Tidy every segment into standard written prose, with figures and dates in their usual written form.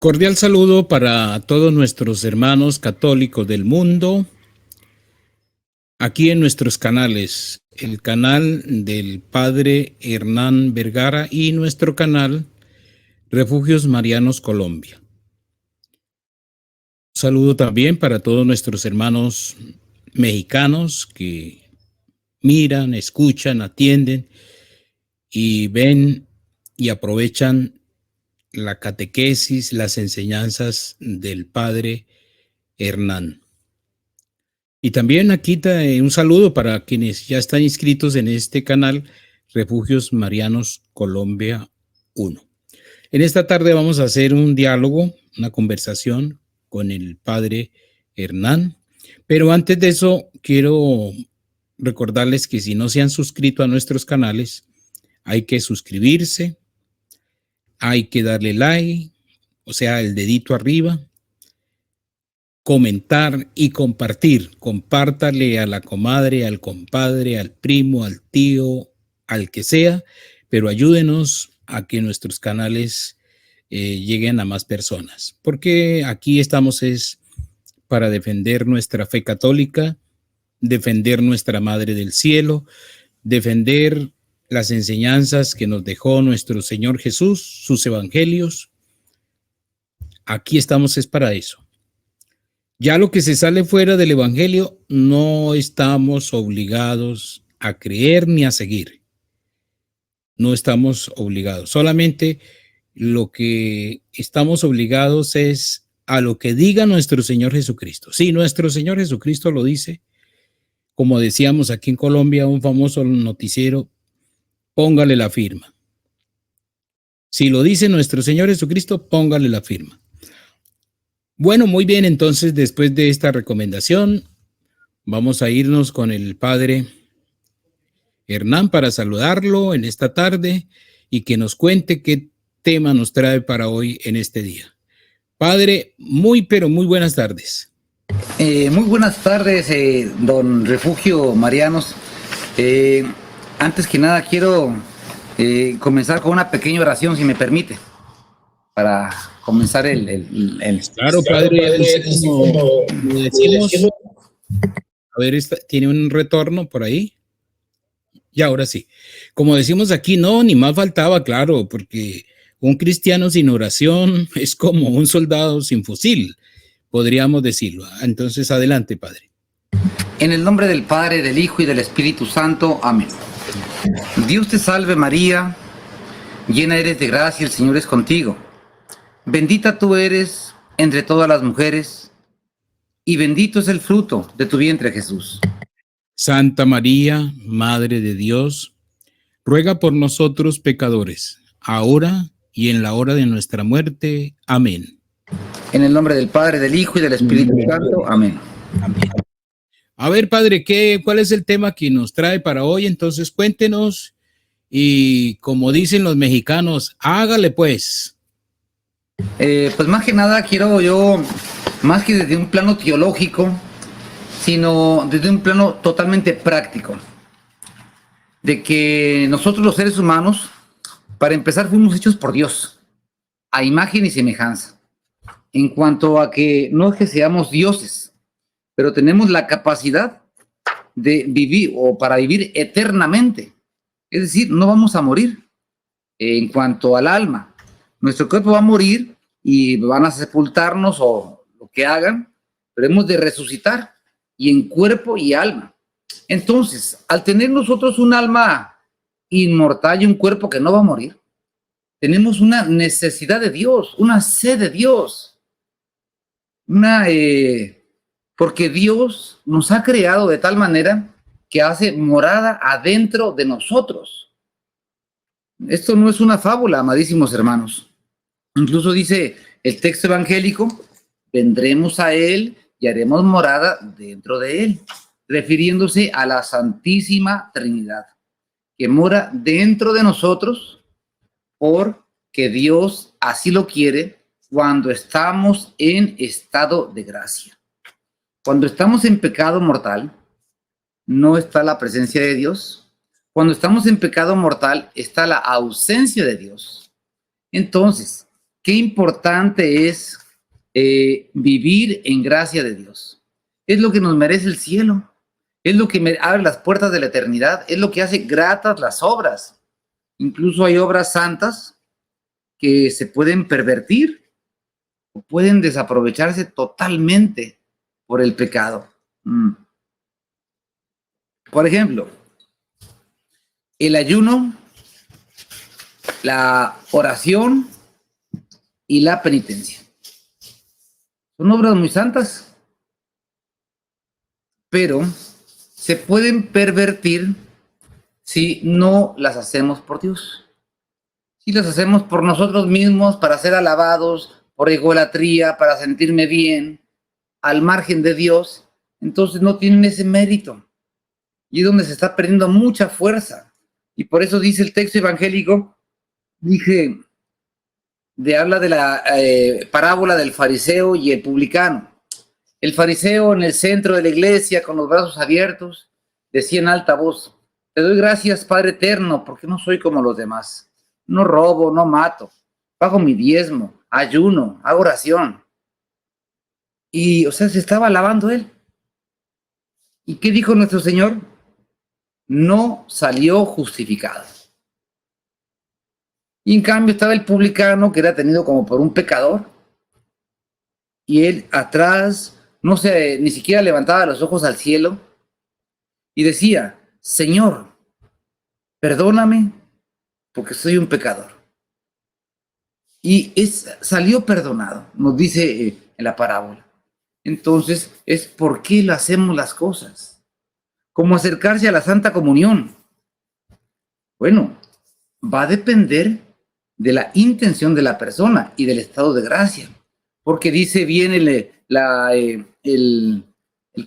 Cordial saludo para todos nuestros hermanos católicos del mundo, aquí en nuestros canales, el canal del Padre Hernán Vergara y nuestro canal Refugios Marianos Colombia. Un saludo también para todos nuestros hermanos mexicanos que miran, escuchan, atienden y ven y aprovechan la catequesis, las enseñanzas del Padre Hernán. Y también aquí un saludo para quienes ya están inscritos en este canal, Refugios Marianos Colombia 1. En esta tarde vamos a hacer un diálogo, una conversación con el Padre Hernán. Pero antes de eso, quiero recordarles que si no se han suscrito a nuestros canales, hay que suscribirse, hay que darle like, o sea, el dedito arriba, comentar y compartir. Compártale a la comadre, al compadre, al primo, al tío, al que sea, pero ayúdenos a que nuestros canales lleguen a más personas, porque aquí estamos es para defender nuestra fe católica, defender nuestra Madre del Cielo, defender las enseñanzas que nos dejó nuestro Señor Jesús, sus evangelios. Aquí estamos es para eso. Ya lo que se sale fuera del evangelio no estamos obligados a creer ni a seguir. No estamos obligados. Solamente lo que estamos obligados es a lo que diga nuestro Señor Jesucristo. Si nuestro Señor Jesucristo lo dice, como decíamos aquí en Colombia, un famoso noticiero, póngale la firma. Si lo dice nuestro Señor Jesucristo, póngale la firma. Bueno, muy bien, entonces después de esta recomendación, vamos a irnos con el Padre Hernán para saludarlo en esta tarde y que nos cuente qué tema nos trae para hoy en este día. Padre, pero muy buenas tardes. Muy buenas tardes, don Refugio Marianos. Antes que nada quiero comenzar con una pequeña oración, si me permite, para comenzar Claro, Padre, como decimos, a ver, tiene un retorno por ahí. Y ahora sí, como decimos aquí, no, ni más faltaba, claro, porque un cristiano sin oración es como un soldado sin fusil, podríamos decirlo. Entonces, adelante, Padre. En el nombre del Padre, del Hijo y del Espíritu Santo. Amén. Dios te salve María, llena eres de gracia, el Señor es contigo. Bendita tú eres entre todas las mujeres, y bendito es el fruto de tu vientre, Jesús. Santa María, Madre de Dios, ruega por nosotros pecadores, ahora y en la hora de nuestra muerte. Amén. En el nombre del Padre, del Hijo y del Espíritu Santo. Amén. Amén. A ver, Padre, ¿cuál es el tema que nos trae para hoy? Entonces, cuéntenos y como dicen los mexicanos, hágale pues. Pues más que nada quiero yo, más que desde un plano teológico, sino desde un plano totalmente práctico, de que nosotros los seres humanos, para empezar, fuimos hechos por Dios, a imagen y semejanza, en cuanto a que no es que seamos dioses, pero tenemos la capacidad de vivir o para vivir eternamente, es decir, no vamos a morir. En cuanto al alma, nuestro cuerpo va a morir y van a sepultarnos o lo que hagan, pero hemos de resucitar, y en cuerpo y alma. Entonces, al tener nosotros un alma inmortal y un cuerpo que no va a morir, tenemos una necesidad de Dios, una sed de Dios, porque Dios nos ha creado de tal manera que hace morada adentro de nosotros. Esto no es una fábula, amadísimos hermanos. Incluso dice el texto evangélico, vendremos a Él y haremos morada dentro de Él, refiriéndose a la Santísima Trinidad, que mora dentro de nosotros porque Dios así lo quiere cuando estamos en estado de gracia. Cuando estamos en pecado mortal, no está la presencia de Dios. Cuando estamos en pecado mortal, está la ausencia de Dios. Entonces, qué importante es vivir en gracia de Dios. Es lo que nos merece el cielo. Es lo que me abre las puertas de la eternidad. Es lo que hace gratas las obras. Incluso hay obras santas que se pueden pervertir o pueden desaprovecharse totalmente por el pecado. Por ejemplo, el ayuno, la oración y la penitencia. Son obras muy santas, pero se pueden pervertir si no las hacemos por Dios. Si las hacemos por nosotros mismos, para ser alabados, por egolatría, para sentirme bien, al margen de Dios, entonces no tienen ese mérito. Y es donde se está perdiendo mucha fuerza. Y por eso dice el texto evangélico, habla de la parábola del fariseo y el publicano. El fariseo en el centro de la iglesia, con los brazos abiertos, decía en alta voz: te doy gracias, Padre eterno, porque no soy como los demás. No robo, no mato, pago mi diezmo, ayuno, hago oración. Y, o sea, se estaba alabando él. ¿Y qué dijo nuestro Señor? No salió justificado. Y en cambio estaba el publicano, que era tenido como por un pecador, y él atrás, no sé, ni siquiera levantaba los ojos al cielo y decía: Señor, perdóname porque soy un pecador. Y salió perdonado, nos dice en la parábola. Entonces, es por qué lo hacemos las cosas. Como acercarse a la Santa Comunión. Bueno, va a depender de la intención de la persona y del estado de gracia. Porque dice bien el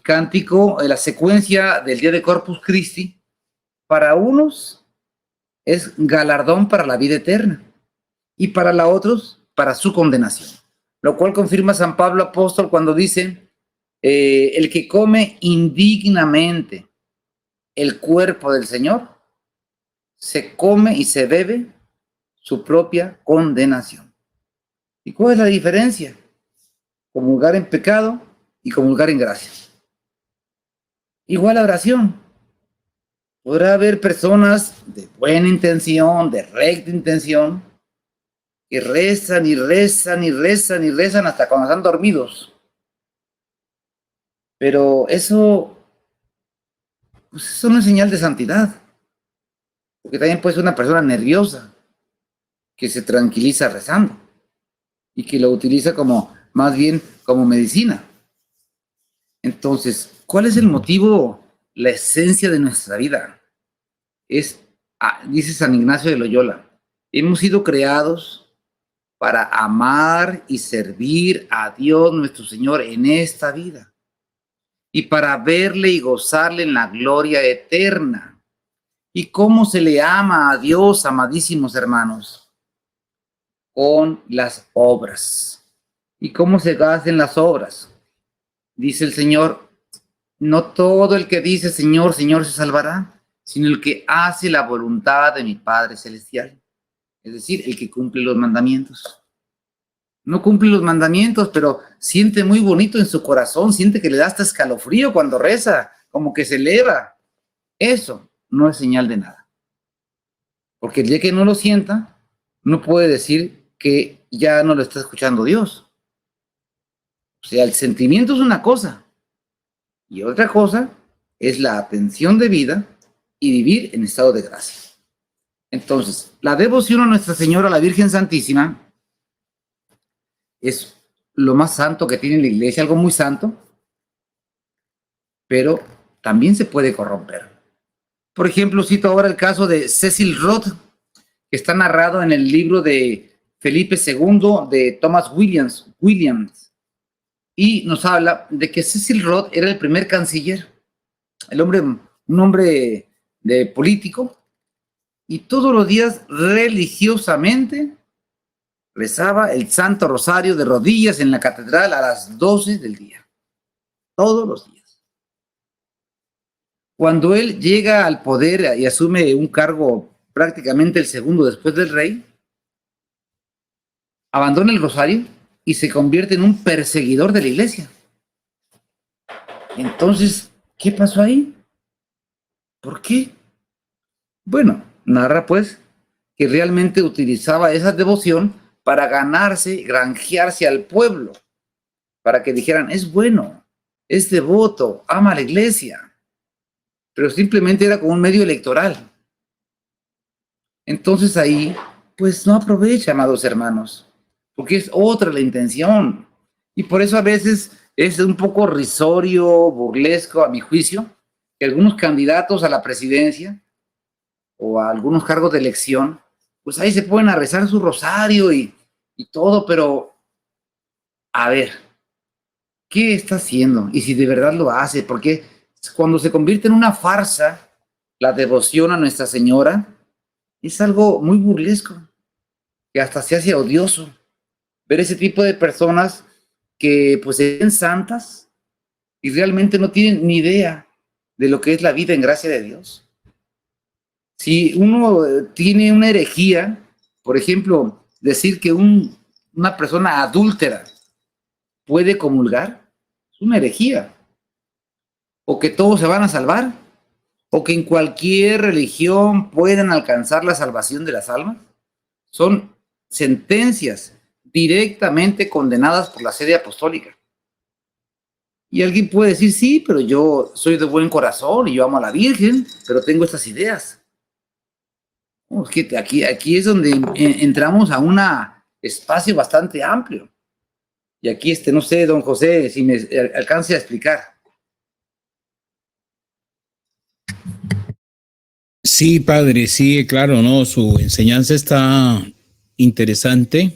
cántico, la secuencia del día de Corpus Christi, para unos es galardón para la vida eterna y para los otros para su condenación. Lo cual confirma San Pablo apóstol cuando dice: el que come indignamente el cuerpo del Señor, se come y se bebe su propia condenación. ¿Y cuál es la diferencia? Comulgar en pecado y comulgar en gracia. Igual la oración. Podrá haber personas de buena intención, de recta intención, que rezan y rezan y rezan y rezan hasta cuando están dormidos. Pero eso, pues eso no es señal de santidad. Porque también puede ser una persona nerviosa que se tranquiliza rezando y que lo utiliza como, más bien, como medicina. Entonces, ¿cuál es el motivo, la esencia de nuestra vida? Dice San Ignacio de Loyola, hemos sido creados para amar y servir a Dios nuestro Señor en esta vida y para verle y gozarle en la gloria eterna. ¿Y cómo se le ama a Dios, amadísimos hermanos? Con las obras. ¿Y cómo se hacen las obras? Dice el Señor: no todo el que dice Señor, Señor se salvará, sino el que hace la voluntad de mi Padre Celestial. Es decir, el que cumple los mandamientos. No cumple los mandamientos, pero siente muy bonito en su corazón, siente que le da hasta escalofrío cuando reza, como que se eleva. Eso no es señal de nada. Porque el día que no lo sienta, no puede decir que ya no lo está escuchando Dios. O sea, el sentimiento es una cosa, y otra cosa es la atención de vida y vivir en estado de gracia. Entonces, la devoción a Nuestra Señora, la Virgen Santísima, es lo más santo que tiene la Iglesia, algo muy santo, pero también se puede corromper. Por ejemplo, cito ahora el caso de Cecil Rhodes, que está narrado en el libro de Felipe II de Thomas Williams, y nos habla de que Cecil Rhodes era el primer canciller, un hombre de político, y todos los días religiosamente rezaba el Santo Rosario de rodillas en la catedral a las 12 del día, todos los días. Cuando él llega al poder y asume un cargo prácticamente el segundo después del rey, abandona el rosario y se convierte en un perseguidor de la iglesia. Entonces, ¿qué pasó ahí? ¿Por qué? Bueno, narra pues que realmente utilizaba esa devoción para ganarse, granjearse al pueblo, para que dijeran, es bueno, es devoto, ama a la iglesia, pero simplemente era como un medio electoral. Entonces ahí, pues no aprovecha, amados hermanos, porque es otra la intención. Y por eso a veces es un poco risorio, burlesco, a mi juicio, que algunos candidatos a la presidencia o a algunos cargos de elección, pues ahí se pueden a rezar su rosario y todo, pero a ver, ¿qué está haciendo? Y si de verdad lo hace, porque cuando se convierte en una farsa, la devoción a Nuestra Señora es algo muy burlesco, que hasta se hace odioso. Ver ese tipo de personas que pues se ven santas y realmente no tienen ni idea de lo que es la vida en gracia de Dios. Si uno tiene una herejía, por ejemplo, decir que una persona adúltera puede comulgar, es una herejía. O que todos se van a salvar, o que en cualquier religión pueden alcanzar la salvación de las almas, son sentencias directamente condenadas por la sede apostólica. Y alguien puede decir, sí, pero yo soy de buen corazón y yo amo a la Virgen, pero tengo estas ideas. Es que aquí es donde entramos a un espacio bastante amplio. Y aquí, no sé, don José, si me alcance a explicar. Sí, padre, sí, claro, no, su enseñanza está interesante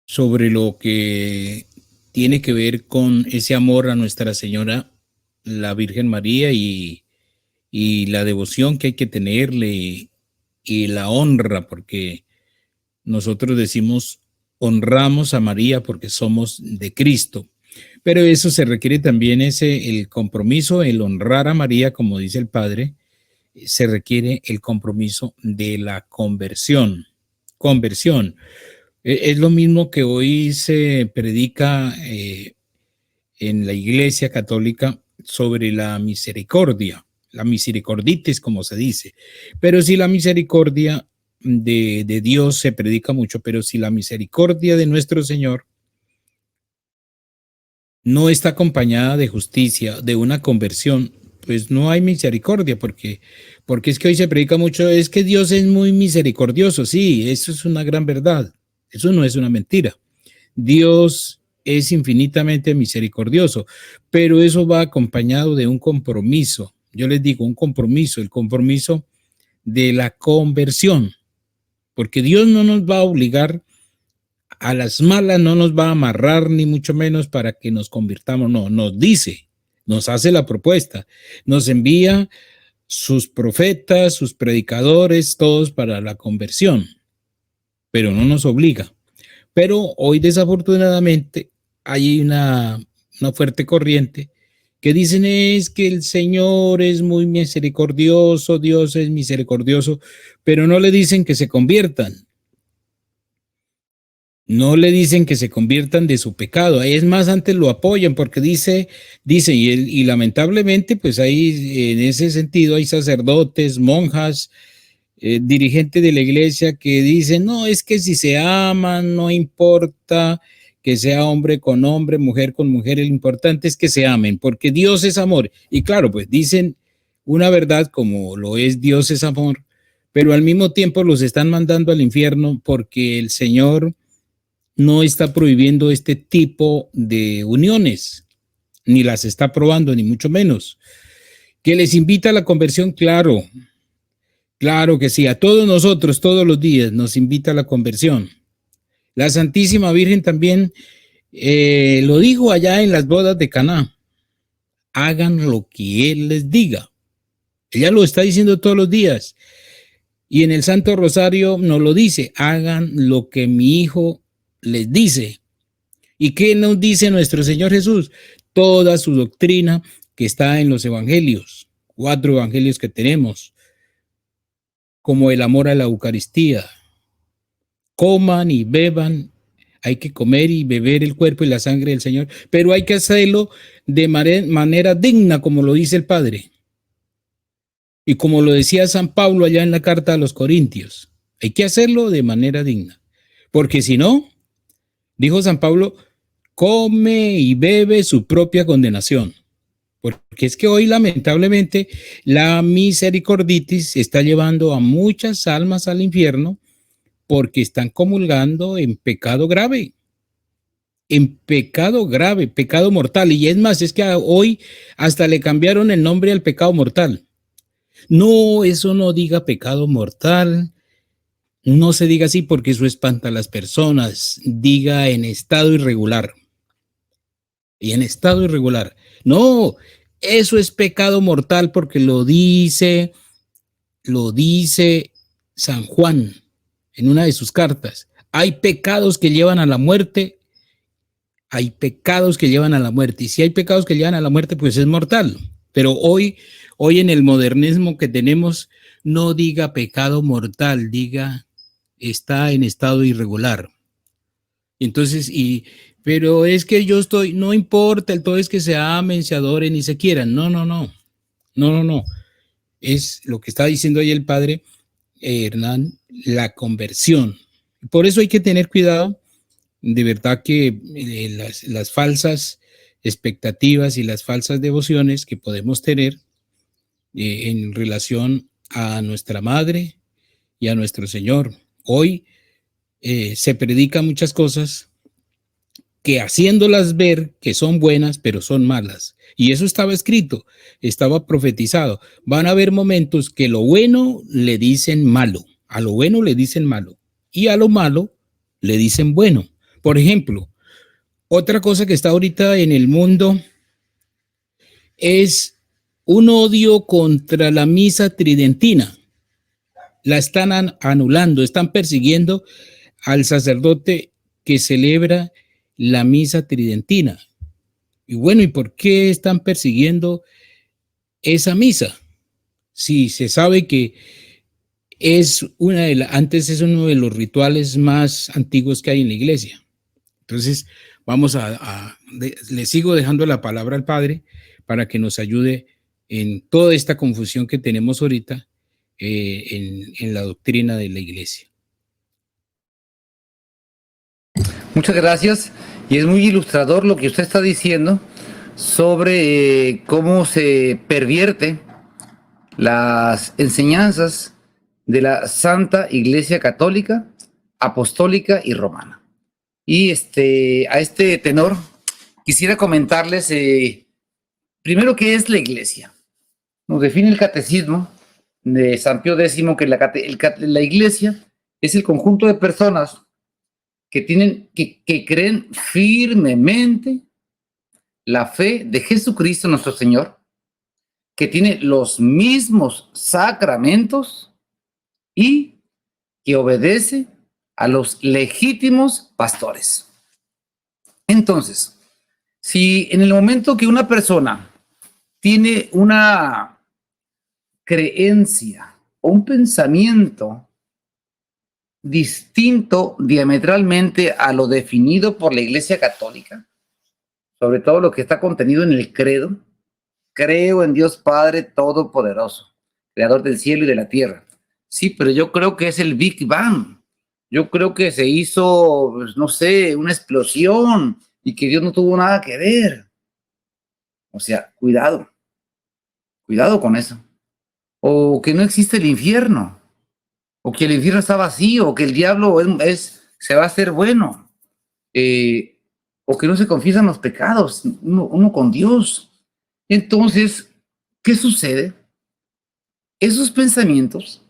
sobre lo que tiene que ver con ese amor a Nuestra Señora, la Virgen María, y la devoción que hay que tenerle y la honra, porque nosotros decimos honramos a María porque somos de Cristo, pero eso se requiere también el compromiso, el honrar a María, como dice el Padre, se requiere el compromiso de la conversión. Conversión. Es lo mismo que hoy se predica en la Iglesia Católica sobre la misericorditis, como se dice. Pero si la misericordia de Dios se predica mucho, pero si la misericordia de nuestro Señor no está acompañada de justicia, de una conversión, pues no hay misericordia, porque es que hoy se predica mucho, es que Dios es muy misericordioso. Sí, eso es una gran verdad, eso no es una mentira. Dios es infinitamente misericordioso, pero eso va acompañado de un compromiso. Yo les digo, un compromiso, el compromiso de la conversión, porque Dios no nos va a obligar a las malas, no nos va a amarrar ni mucho menos para que nos convirtamos, no, nos dice, nos hace la propuesta, nos envía sus profetas, sus predicadores, todos para la conversión, pero no nos obliga. Pero hoy desafortunadamente hay una fuerte corriente que dicen es que el Señor es muy misericordioso, Dios es misericordioso, pero no le dicen que se conviertan. No le dicen que se conviertan de su pecado. Es más, antes lo apoyan porque dice y lamentablemente, pues ahí en ese sentido hay sacerdotes, monjas, dirigentes de la iglesia que dicen, no, es que si se aman, no importa que sea hombre con hombre, mujer con mujer, lo importante es que se amen, porque Dios es amor. Y claro, pues dicen una verdad como lo es Dios es amor, pero al mismo tiempo los están mandando al infierno porque el Señor no está prohibiendo este tipo de uniones, ni las está probando, ni mucho menos. Que les invita a la conversión, claro, claro que sí, a todos nosotros, todos los días nos invita a la conversión. La Santísima Virgen también lo dijo allá en las bodas de Caná, hagan lo que Él les diga. Ella lo está diciendo todos los días. Y en el Santo Rosario nos lo dice, hagan lo que mi Hijo les dice. ¿Y qué nos dice nuestro Señor Jesús? Toda su doctrina que está en los evangelios, 4 evangelios que tenemos, como el amor a la Eucaristía, coman y beban. Hay que comer y beber el cuerpo y la sangre del Señor, pero hay que hacerlo de manera digna, como lo dice el Padre. Y como lo decía San Pablo allá en la carta a los Corintios, hay que hacerlo de manera digna. Porque si no, dijo San Pablo, come y bebe su propia condenación. Porque es que hoy, lamentablemente, la misericorditis está llevando a muchas almas al infierno porque están comulgando en pecado grave. En pecado grave, pecado mortal. Y es más, es que hoy hasta le cambiaron el nombre al pecado mortal. No, eso no diga pecado mortal. No se diga así porque eso espanta a las personas. Diga en estado irregular. Y en estado irregular. No, eso es pecado mortal porque lo dice San Juan en una de sus cartas. Hay pecados que llevan a la muerte. Hay pecados que llevan a la muerte. Y si hay pecados que llevan a la muerte, pues es mortal. Pero hoy en el modernismo que tenemos, no diga pecado mortal, diga está en estado irregular. Entonces, pero es que yo estoy, no importa, el todo es que se amen, se adoren y se quieran. No. Es lo que está diciendo ahí el padre Hernán, la conversión. Por eso hay que tener cuidado, de verdad que las falsas expectativas y las falsas devociones que podemos tener en relación a nuestra madre y a nuestro Señor. Hoy se predican muchas cosas que haciéndolas ver que son buenas, pero son malas. Y eso estaba escrito, estaba profetizado. Van a haber momentos que lo bueno le dicen malo, a lo bueno le dicen malo, y a lo malo le dicen bueno. Por ejemplo, otra cosa que está ahorita en el mundo es un odio contra la misa tridentina. La están anulando, están persiguiendo al sacerdote que celebra la misa tridentina. Y bueno, ¿y por qué están persiguiendo esa misa? Si se sabe que es antes es uno de los rituales más antiguos que hay en la iglesia. Entonces, le sigo dejando la palabra al Padre para que nos ayude en toda esta confusión que tenemos ahorita en la doctrina de la iglesia. Muchas gracias. Y es muy ilustrador lo que usted está diciendo sobre cómo se pervierte las enseñanzas de la Santa Iglesia Católica, Apostólica y Romana. Y a este tenor quisiera comentarles primero qué es la Iglesia. Nos define el Catecismo de San Pío X que la Iglesia es el conjunto de personas que creen firmemente la fe de Jesucristo nuestro Señor, que tiene los mismos sacramentos y que obedece a los legítimos pastores. Entonces, si en el momento que una persona tiene una creencia o un pensamiento distinto diametralmente a lo definido por la Iglesia Católica, sobre todo lo que está contenido en el credo, creo en Dios Padre Todopoderoso, Creador del cielo y de la tierra. Sí, pero yo creo que es el Big Bang. Yo creo que se hizo, pues, no sé, una explosión y que Dios no tuvo nada que ver. O sea, cuidado con eso. O que no existe el infierno, o que el infierno está vacío, o que el diablo se va a hacer bueno, o que no se confiesan los pecados uno con Dios. Entonces, ¿qué sucede? Esos pensamientos,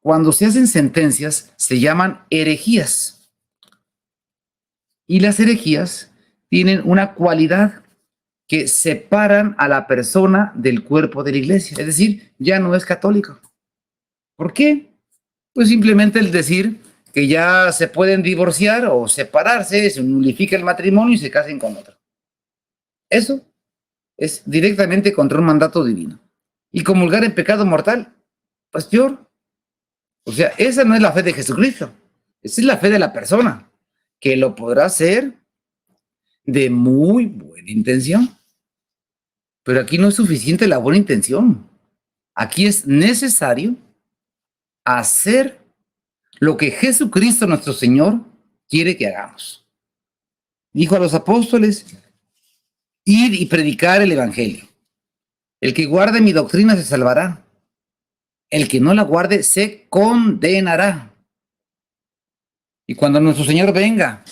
cuando se hacen sentencias, se llaman herejías. Y las herejías tienen una cualidad que separan a la persona del cuerpo de la iglesia. Es decir, ya no es católico. ¿Por qué? Pues simplemente el decir que ya se pueden divorciar o separarse, se nulifica el matrimonio y se casen con otro. Eso es directamente contra un mandato divino. Y comulgar en pecado mortal, pues peor. O sea, esa no es la fe de Jesucristo. Esa es la fe de la persona, que lo podrá hacer de muy buena intención. Pero aquí no es suficiente la buena intención. Aquí es necesario hacer lo que Jesucristo nuestro Señor quiere que hagamos. Dijo a los apóstoles, ir y predicar el Evangelio. El que guarde mi doctrina se salvará. El que no la guarde se condenará. Y cuando nuestro Señor venga,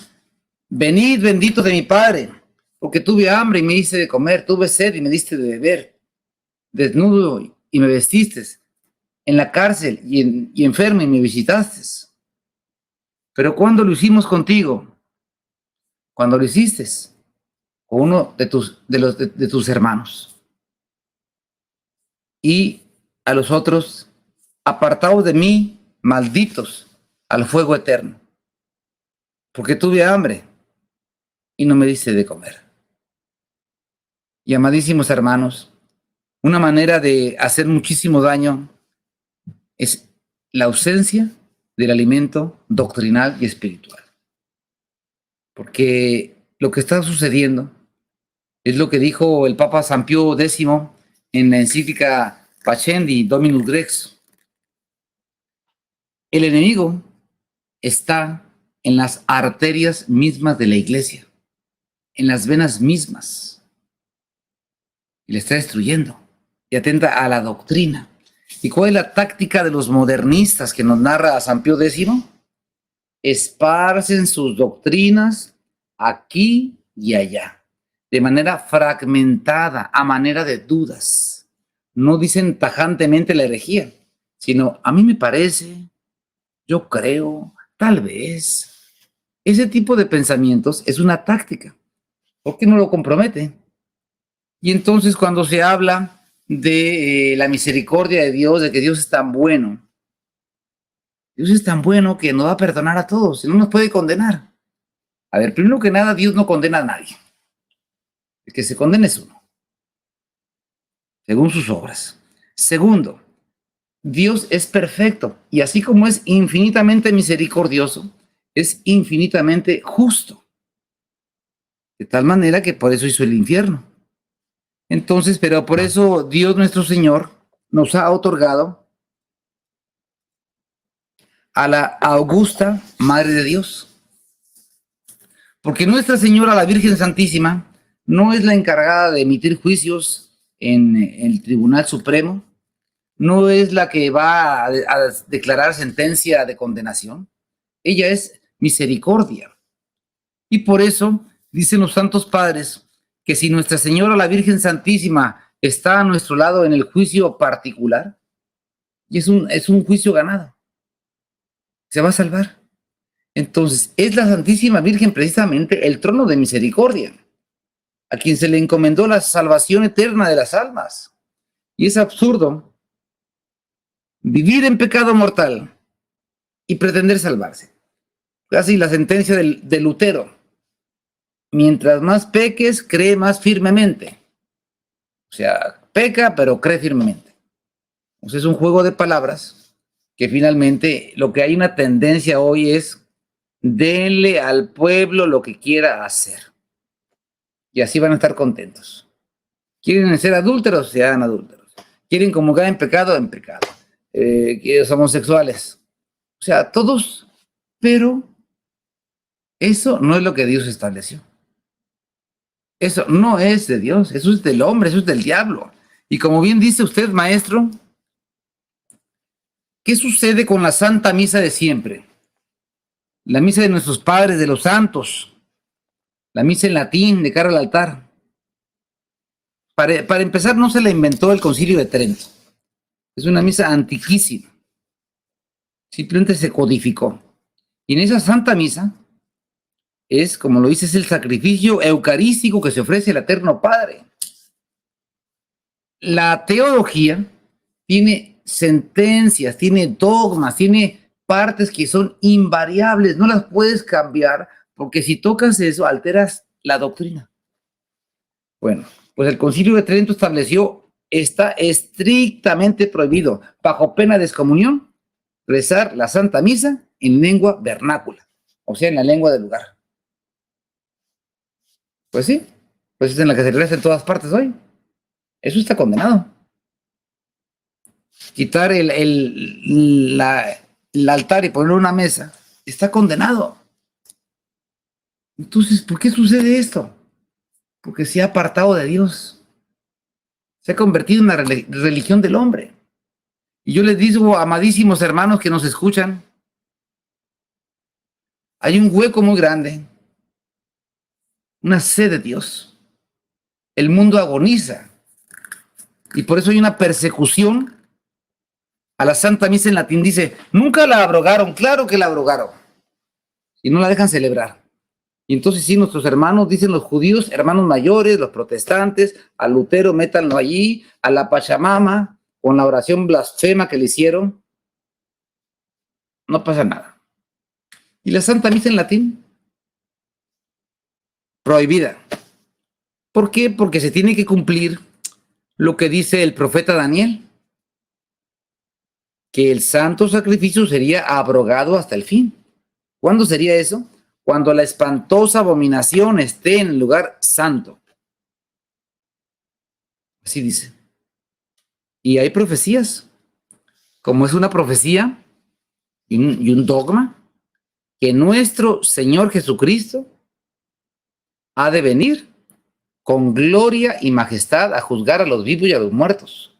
venid benditos de mi Padre, porque tuve hambre y me diste de comer, tuve sed y me diste de beber, desnudo y me vestiste, en la cárcel y enfermo y me visitaste. Pero ¿cuándo lo hicimos contigo? Cuando lo hiciste con uno de tus hermanos. Y a los otros, apartaos de mí, malditos, al fuego eterno, porque tuve hambre y no me diste de comer. Y amadísimos hermanos, una manera de hacer muchísimo daño es la ausencia del alimento doctrinal y espiritual. Porque lo que está sucediendo es lo que dijo el Papa San Pío X en la encíclica Pascendi Dominus Rex. El enemigo está en las arterias mismas de la iglesia, en las venas mismas, y le está destruyendo, y atenta a la doctrina. ¿Y cuál es la táctica de los modernistas que nos narra San Pío X? Esparcen sus doctrinas aquí y allá, de manera fragmentada, a manera de dudas. No dicen tajantemente la herejía, sino a mí me parece, yo creo, tal vez. Ese tipo de pensamientos es una táctica, porque no lo compromete. Y entonces cuando se habla de la misericordia de Dios, de que Dios es tan bueno, Dios es tan bueno que nos va a perdonar a todos, y no nos puede condenar. A ver, primero que nada, Dios no condena a nadie. El que se condena es uno, según sus obras. Segundo, Dios es perfecto, y así como es infinitamente misericordioso, es infinitamente justo. De tal manera que por eso hizo el infierno. Entonces, pero por eso Dios nuestro Señor nos ha otorgado a la augusta Madre de Dios. Porque Nuestra Señora, la Virgen Santísima, no es la encargada de emitir juicios en el Tribunal Supremo, no es la que va a declarar sentencia de condenación. Ella es misericordia. Y por eso dicen los santos padres que si Nuestra Señora, la Virgen Santísima, está a nuestro lado en el juicio particular, y es un juicio ganado, se va a salvar. Entonces, es la Santísima Virgen precisamente el trono de misericordia, a quien se le encomendó la salvación eterna de las almas. Y es absurdo vivir en pecado mortal y pretender salvarse. Casi la sentencia de Lutero: mientras más peques, cree más firmemente. O sea, peca, pero cree firmemente. O sea, es un juego de palabras que finalmente lo que hay una tendencia hoy es: denle al pueblo lo que quiera hacer. Y así van a estar contentos. ¿Quieren ser adúlteros? Se hagan adúlteros. ¿Quieren comulgar en pecado? En pecado. Los homosexuales. O sea, todos. Pero eso no es lo que Dios estableció. Eso no es de Dios. Eso es del hombre, eso es del diablo. Y como bien dice usted, maestro, ¿qué sucede con la Santa Misa de siempre? La misa de nuestros padres, de los santos, la misa en latín de cara al altar. Para empezar, no se la inventó el Concilio de Trento. Es una misa antiquísima. Simplemente se codificó. Y en esa Santa Misa es, como lo dice, es el sacrificio eucarístico que se ofrece al Eterno Padre. La teología tiene sentencias, tiene dogmas, tiene partes que son invariables, no las puedes cambiar, porque si tocas eso, alteras la doctrina. Bueno, pues el Concilio de Trento estableció, está estrictamente prohibido, bajo pena de excomunión, rezar la Santa Misa en lengua vernácula, o sea, en la lengua del lugar. Pues sí, pues es en la que se reza en todas partes hoy. Eso está condenado. Quitar el altar y poner una mesa está condenado. Entonces, ¿por qué sucede esto? Porque se ha apartado de Dios. Se ha convertido en una religión del hombre. Y yo les digo, amadísimos hermanos que nos escuchan, hay un hueco muy grande, una sed de Dios. El mundo agoniza. Y por eso hay una persecución a la Santa Misa en latín. Dice, nunca la abrogaron, claro que la abrogaron. Y no la dejan celebrar. Y entonces sí, nuestros hermanos, dicen los judíos, hermanos mayores, los protestantes, a Lutero métanlo allí, a la Pachamama, con la oración blasfema que le hicieron. No pasa nada. ¿Y la Santa Misa en latín? Prohibida. ¿Por qué? Porque se tiene que cumplir lo que dice el profeta Daniel, que el santo sacrificio sería abrogado hasta el fin. ¿Cuándo sería eso? Cuando la espantosa abominación esté en el lugar santo. Así dice. Y hay profecías, como es una profecía y un dogma, que nuestro Señor Jesucristo ha de venir con gloria y majestad a juzgar a los vivos y a los muertos.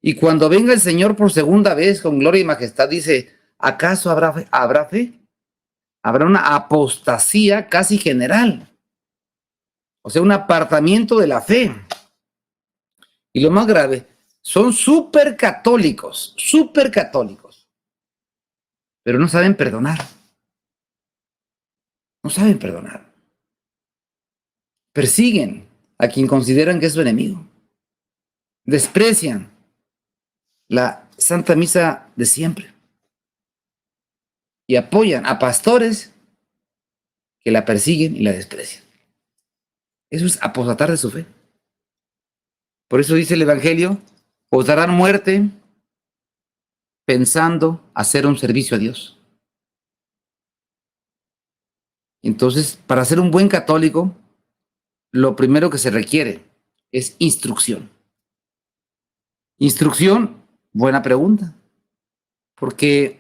Y cuando venga el Señor por segunda vez con gloria y majestad, dice, ¿acaso habrá fe? ¿Habrá fe? Habrá una apostasía casi general. O sea, un apartamiento de la fe. Y lo más grave, son súper católicos, pero no saben perdonar. No saben perdonar. Persiguen a quien consideran que es su enemigo. Desprecian la Santa Misa de siempre. Y apoyan a pastores que la persiguen y la desprecian. Eso es apostatar de su fe. Por eso dice el Evangelio, os darán muerte pensando hacer un servicio a Dios. Entonces, para ser un buen católico, lo primero que se requiere es instrucción. Instrucción, buena pregunta. Porque,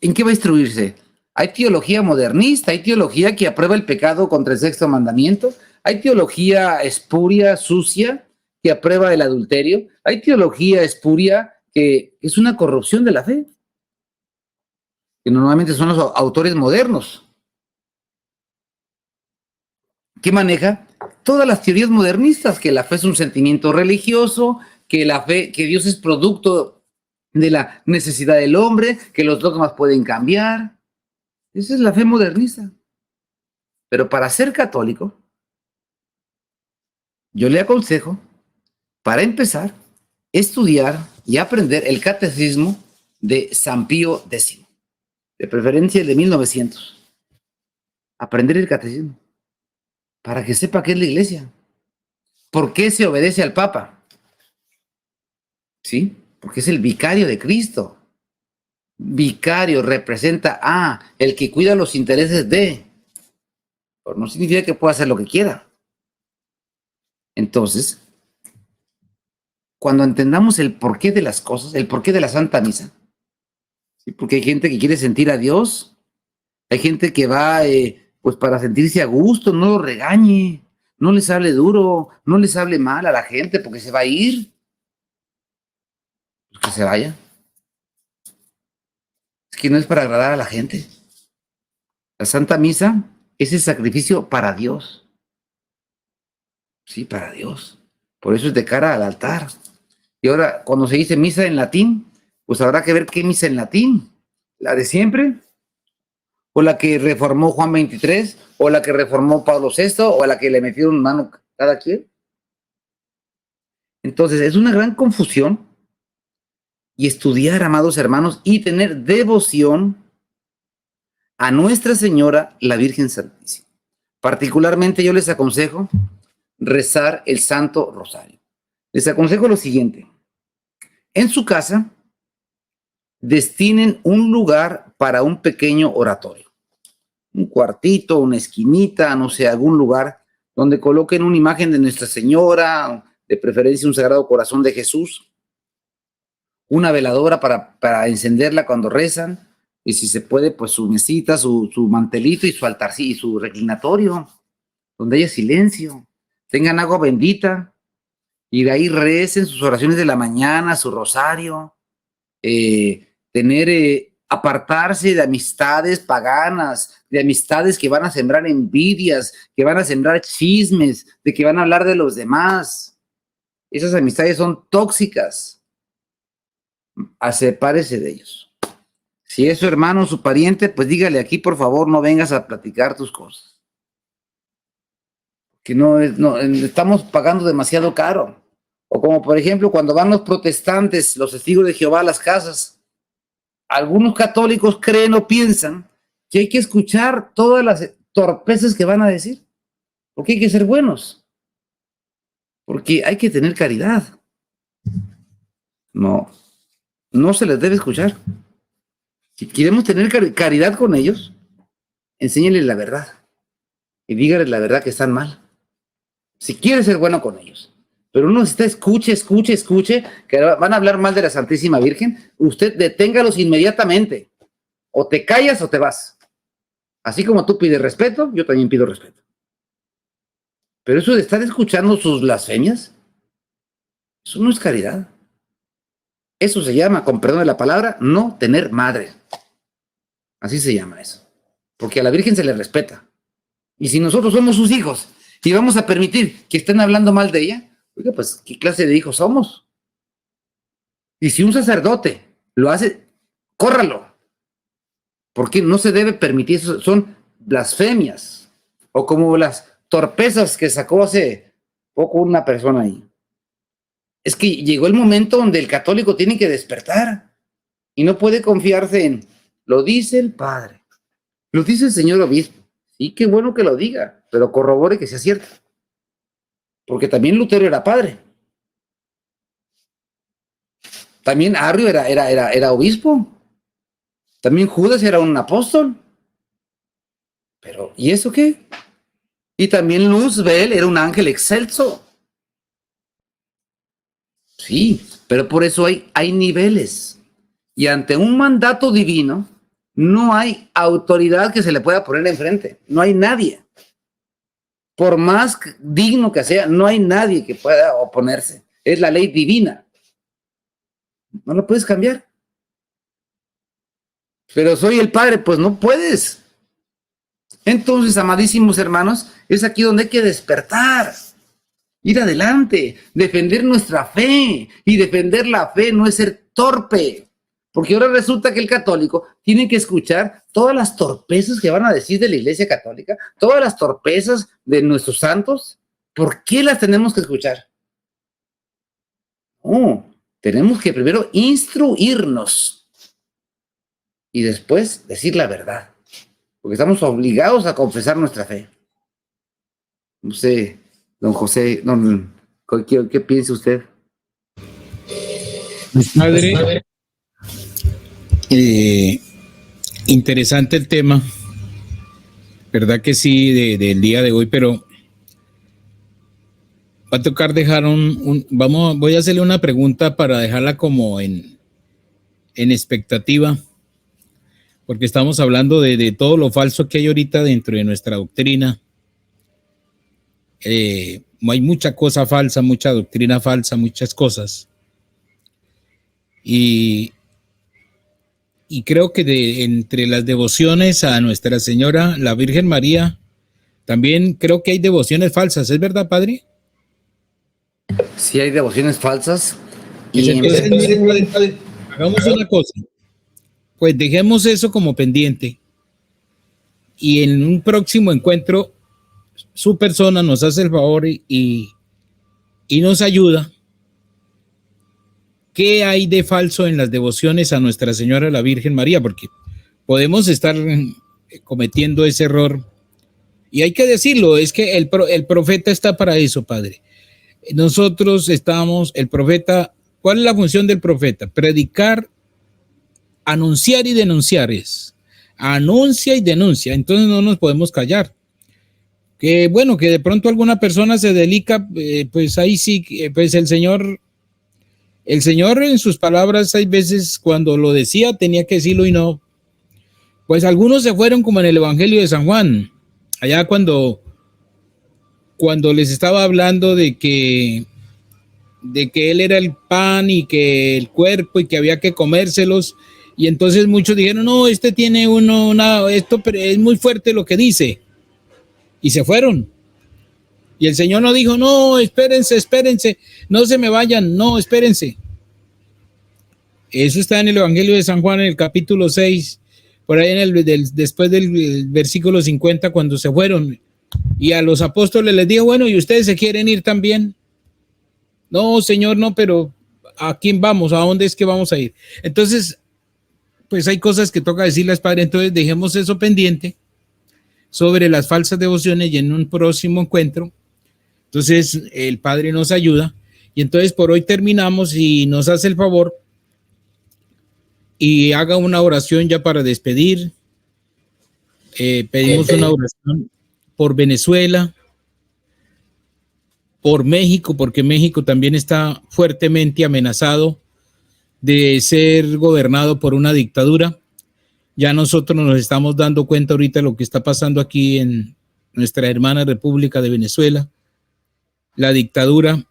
¿en qué va a instruirse? Hay teología modernista, hay teología que aprueba el pecado contra el sexto mandamiento, hay teología espuria, sucia, que aprueba el adulterio, hay teología espuria que es una corrupción de la fe, que normalmente son los autores modernos. ¿Qué maneja? Todas las teorías modernistas, que la fe es un sentimiento religioso, que la fe, que Dios es producto de la necesidad del hombre, que los dogmas pueden cambiar. Esa es la fe modernista. Pero para ser católico, yo le aconsejo, para empezar, estudiar y aprender el catecismo de San Pío X, de preferencia el de 1900. Aprender el catecismo, para que sepa qué es la iglesia. ¿Por qué se obedece al Papa? ¿Sí? Porque es el vicario de Cristo. Vicario representa a el que cuida los intereses de. Pero no significa que pueda hacer lo que quiera. Entonces, cuando entendamos el porqué de las cosas, el porqué de la Santa Misa, ¿sí? Porque hay gente que quiere sentir a Dios, hay gente que va pues para sentirse a gusto, no lo regañe, no les hable duro, no les hable mal a la gente porque se va a ir. Pues que se vaya. Es que no es para agradar a la gente. La Santa Misa es el sacrificio para Dios. Sí, para Dios. Por eso es de cara al altar. Y ahora, cuando se dice misa en latín, pues habrá que ver qué misa en latín. ¿La de siempre? ¿O la que reformó Juan XXIII? ¿O la que reformó Pablo VI? ¿O la que le metieron mano cada quien? Entonces, es una gran confusión. Y estudiar, amados hermanos, y tener devoción a Nuestra Señora, la Virgen Santísima. Particularmente yo les aconsejo rezar el Santo Rosario. Les aconsejo lo siguiente. En su casa, destinen un lugar para un pequeño oratorio. Un cuartito, una esquinita, no sé, algún lugar donde coloquen una imagen de Nuestra Señora, de preferencia un Sagrado Corazón de Jesús, una veladora para encenderla cuando rezan, y si se puede, pues su mesita, su mantelito y su altarcito y su reclinatorio, donde haya silencio, tengan agua bendita, y de ahí recen sus oraciones de la mañana, su rosario, apartarse de amistades paganas, de amistades que van a sembrar envidias, que van a sembrar chismes, de que van a hablar de los demás. Esas amistades son tóxicas. Sepárese de ellos. Si es su hermano o su pariente, pues dígale aquí, por favor, no vengas a platicar tus cosas. Que no, estamos pagando demasiado caro. O como por ejemplo, cuando van los protestantes, los testigos de Jehová a las casas, algunos católicos creen o piensan que hay que escuchar todas las torpezas que van a decir, porque hay que ser buenos, porque hay que tener caridad. No se les debe escuchar. Si queremos tener caridad con ellos, enséñenles la verdad y díganles la verdad que están mal. Si quiere ser bueno con ellos. Pero uno está escuche, que van a hablar mal de la Santísima Virgen, usted deténgalos inmediatamente. O te callas o te vas. Así como tú pides respeto, yo también pido respeto. Pero eso de estar escuchando sus blasfemias, eso no es caridad. Eso se llama, con perdón de la palabra, no tener madre. Así se llama eso. Porque a la Virgen se le respeta. Y si nosotros somos sus hijos y vamos a permitir que estén hablando mal de ella, oiga, pues, ¿qué clase de hijos somos? Y si un sacerdote lo hace, córralo. Porque no se debe permitir eso. Son blasfemias. O como las torpezas que sacó hace poco una persona ahí. Es que llegó el momento donde el católico tiene que despertar. Y no puede confiarse en, lo dice el padre, lo dice el señor obispo. Sí, qué bueno que lo diga, pero corrobore que sea cierto. Porque también Lutero era padre. También Arrio era obispo. También Judas era un apóstol. Pero, ¿y eso qué? Y también Luzbel era un ángel excelso. Sí, pero por eso hay niveles. Y ante un mandato divino, no hay autoridad que se le pueda poner enfrente. No hay nadie. Por más digno que sea, no hay nadie que pueda oponerse. Es la ley divina. No lo puedes cambiar. Pero soy el padre, pues no puedes. Entonces, amadísimos hermanos, es aquí donde hay que despertar. Ir adelante, defender nuestra fe. Y defender la fe no es ser torpe. Porque ahora resulta que el católico tiene que escuchar todas las torpezas que van a decir de la Iglesia Católica, todas las torpezas de nuestros santos. ¿Por qué las tenemos que escuchar? Tenemos que primero instruirnos y después decir la verdad. Porque estamos obligados a confesar nuestra fe. No sé, don José, ¿qué piensa usted? Padre, interesante el tema, verdad que sí, del día de hoy, pero va a tocar dejar voy a hacerle una pregunta para dejarla como en expectativa, porque estamos hablando de todo lo falso que hay ahorita dentro de nuestra doctrina. Hay mucha cosa falsa, mucha doctrina falsa, muchas cosas. Y creo que entre las devociones a Nuestra Señora, la Virgen María, también creo que hay devociones falsas. ¿Es verdad, padre? Sí, hay devociones falsas. Entonces, mire, padre, hagamos una cosa. Pues dejemos eso como pendiente. Y en un próximo encuentro, su persona nos hace el favor y nos ayuda. ¿Qué hay de falso en las devociones a Nuestra Señora la Virgen María? Porque podemos estar cometiendo ese error. Y hay que decirlo, es que el profeta está para eso, padre. Nosotros estamos, el profeta, ¿cuál es la función del profeta? Predicar anunciar y denunciar es. Anuncia y denuncia, entonces no nos podemos callar. Que bueno, que de pronto alguna persona se delica, pues ahí sí, pues el Señor en sus palabras hay veces cuando lo decía tenía que decirlo y no. Pues algunos se fueron como en el Evangelio de San Juan, allá cuando les estaba hablando de que él era el pan y que el cuerpo y que había que comérselos, y entonces muchos dijeron, no, tiene esto es muy fuerte lo que dice, y se fueron. Y el Señor no dijo, no, espérense, no se me vayan, no, espérense. Eso está en el Evangelio de San Juan, en el capítulo 6, por ahí después del versículo 50, cuando se fueron. Y a los apóstoles les dijo, bueno, ¿y ustedes se quieren ir también? No, Señor, no, pero ¿a quién vamos? ¿A dónde es que vamos a ir? Entonces, pues hay cosas que toca decirles, Padre, entonces dejemos eso pendiente sobre las falsas devociones y en un próximo encuentro. Entonces, el Padre nos ayuda. Y entonces por hoy terminamos y nos hace el favor y haga una oración ya para despedir. Pedimos una oración por Venezuela, por México, porque México también está fuertemente amenazado de ser gobernado por una dictadura. Ya nosotros nos estamos dando cuenta ahorita de lo que está pasando aquí en nuestra hermana República de Venezuela. La dictadura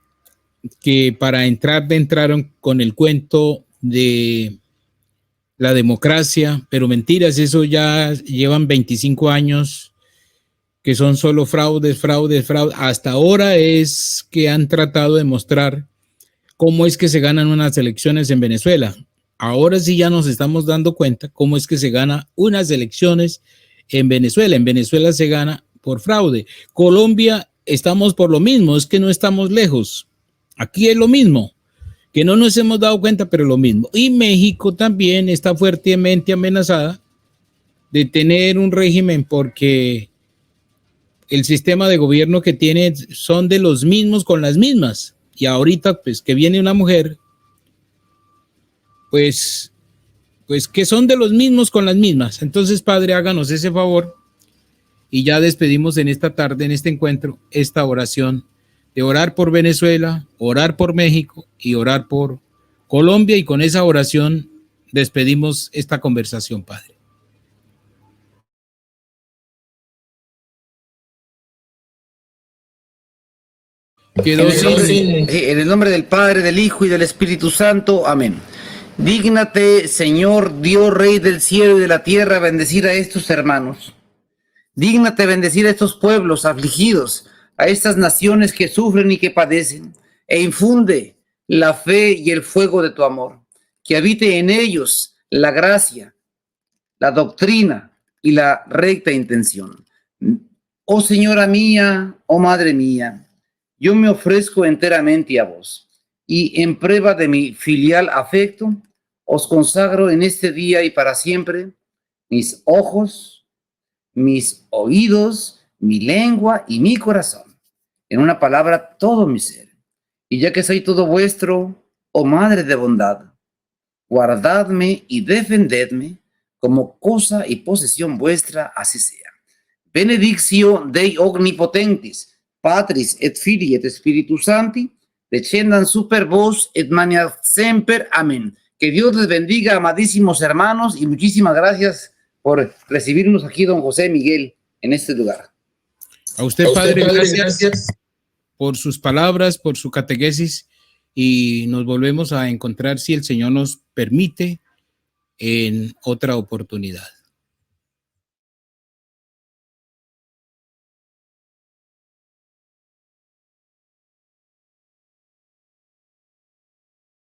que para entrar entraron con el cuento de la democracia, pero mentiras, eso ya llevan 25 años que son solo fraudes. Hasta ahora es que han tratado de mostrar cómo es que se ganan unas elecciones en Venezuela. Ahora sí ya nos estamos dando cuenta cómo es que se gana unas elecciones en Venezuela. En Venezuela se gana por fraude. Colombia estamos por lo mismo, es que no estamos lejos. Aquí es lo mismo, que no nos hemos dado cuenta, pero lo mismo. Y México también está fuertemente amenazada de tener un régimen porque el sistema de gobierno que tiene son de los mismos con las mismas. Y ahorita, pues, que viene una mujer, pues que son de los mismos con las mismas. Entonces, Padre, háganos ese favor y ya despedimos en esta tarde, en este encuentro, esta oración de orar por Venezuela, orar por México y orar por Colombia, y con esa oración despedimos esta conversación, Padre. En el nombre del Padre, del Hijo y del Espíritu Santo. Amén. Dígnate, Señor, Dios, Rey del cielo y de la tierra, bendecir a estos hermanos. Dígnate bendecir a estos pueblos afligidos, a estas naciones que sufren y que padecen, e infunde la fe y el fuego de tu amor. Que habite en ellos la gracia, la doctrina y la recta intención. Oh Señora mía, oh Madre mía, yo me ofrezco enteramente a vos, y en prueba de mi filial afecto, os consagro en este día y para siempre mis ojos, mis oídos, mi lengua y mi corazón. En una palabra, todo mi ser. Y ya que soy todo vuestro, oh Madre de bondad, guardadme y defendedme como cosa y posesión vuestra, así sea. Benedictio Dei Omnipotentis, Patris et Filii et Spiritus Sancti, descendan super vos et maneat semper. Amén. Que Dios les bendiga, amadísimos hermanos, y muchísimas gracias por recibirnos aquí, don José Miguel, en este lugar. A usted, Padre, gracias por sus palabras, por su catequesis, y nos volvemos a encontrar, si el Señor nos permite, en otra oportunidad.